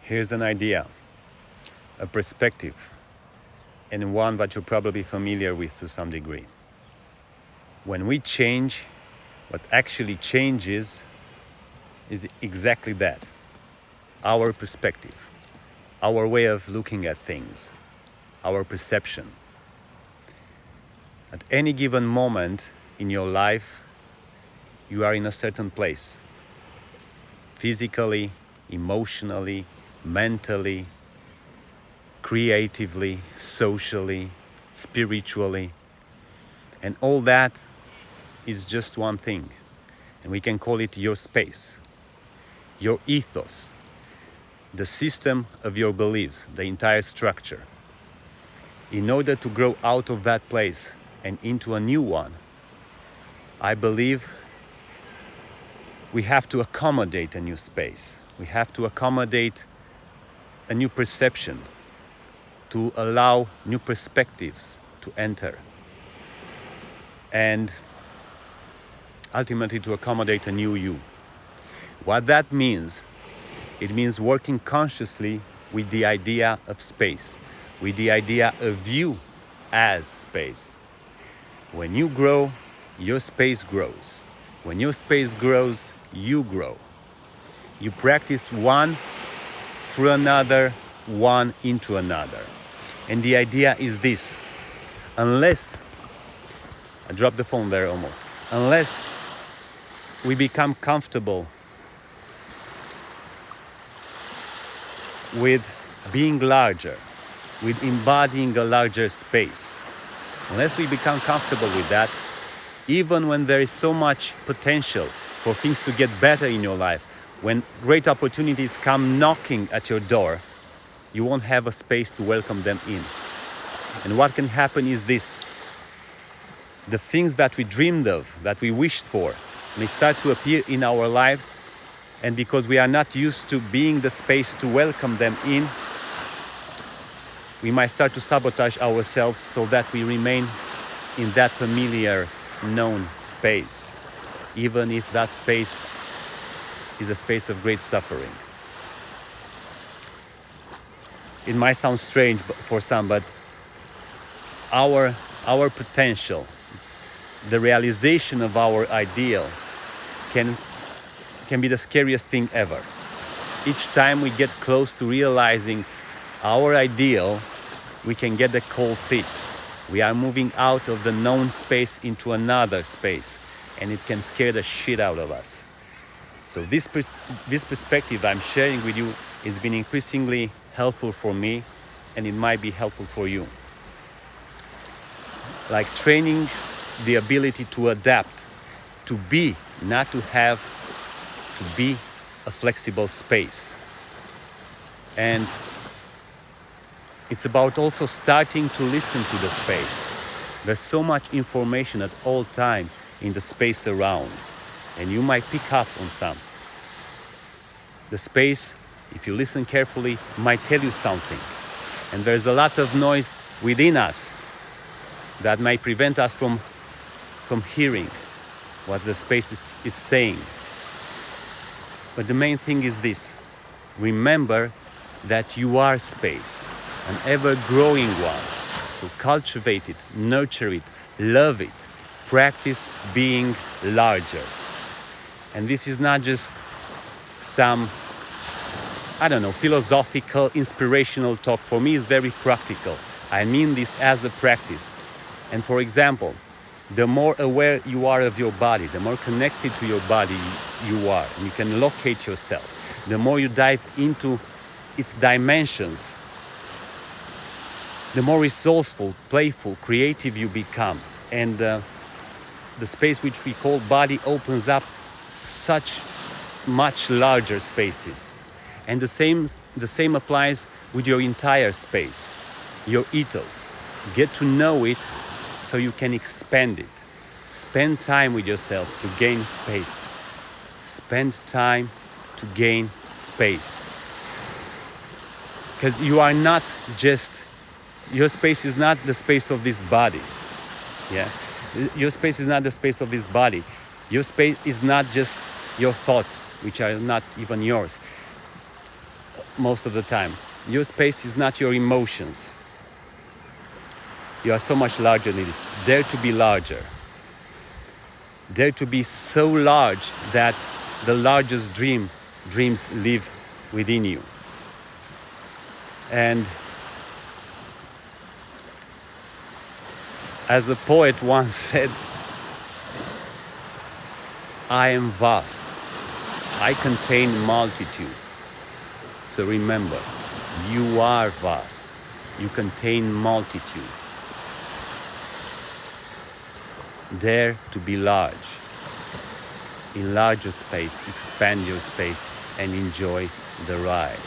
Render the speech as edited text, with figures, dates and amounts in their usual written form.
Here's an idea, a perspective, and one that you're probably familiar with to some degree. When we change, what actually changes is exactly that, our perspective, our way of looking at things, our perception. At any given moment in your life, you are in a certain place, physically, emotionally, mentally, creatively, socially, spiritually, and all that is just one thing, and we can call it your space, your ethos, the system of your beliefs, the entire structure. In order to grow out of that place and into a new one, I believe we have to accommodate a new space. We have to accommodate a new perception, to allow new perspectives to enter, and ultimately to accommodate a new you. What that means, it means working consciously with the idea of space, with the idea of you as space. When you grow, your space grows. When your space grows, you grow. You practice one through another, one into another. And the idea is this: unless, I dropped the phone there almost, unless we become comfortable with being larger, with embodying a larger space, unless we become comfortable with that, even when there is so much potential for things to get better in your life, when great opportunities come knocking at your door, you won't have a space to welcome them in. And what can happen is this: the things that we dreamed of, that we wished for, may start to appear in our lives, and because we are not used to being the space to welcome them in, we might start to sabotage ourselves so that we remain in that familiar, known space, even if that space is a space of great suffering. It might sound strange for some, but our potential, the realization of our ideal can be the scariest thing ever. Each time we get close to realizing our ideal, we can get the cold feet. We are moving out of the known space into another space, and it can scare the shit out of us. So this perspective I'm sharing with you has been increasingly helpful for me, and it might be helpful for you. Like training the ability to adapt, to be, not to have, to be a flexible space. And it's about also starting to listen to the space. There's so much information at all time in the space around, and you might pick up on some. The space, if you listen carefully, might tell you something. And there's a lot of noise within us that might prevent us from hearing what the space is saying. But the main thing is this: remember that you are space, an ever-growing one. So cultivate it, nurture it, love it, practice being larger. And this is not just some, philosophical, inspirational talk. For me, it's very practical. I mean this as a practice. And for example, the more aware you are of your body, the more connected to your body you are, and you can locate yourself, the more you dive into its dimensions, the more resourceful, playful, creative you become. And the space which we call body opens up such much larger spaces. And the same applies with your entire space, your ethos. Get to know it so you can expand it. Spend time with yourself to gain space. Spend time to gain space. Because you are not just, your space is not the space of this body. Yeah? Your space is not the space of this body. Your space is not just your thoughts, which are not even yours. most of the time. Your space is not your emotions. You are so much larger than this. Dare to be larger. Dare to be so large that the largest dreams live within you. And as the poet once said, I am vast. I contain multitudes. So remember, you are vast. You contain multitudes. Dare to be large. Enlarge your space, expand your space, and enjoy the ride.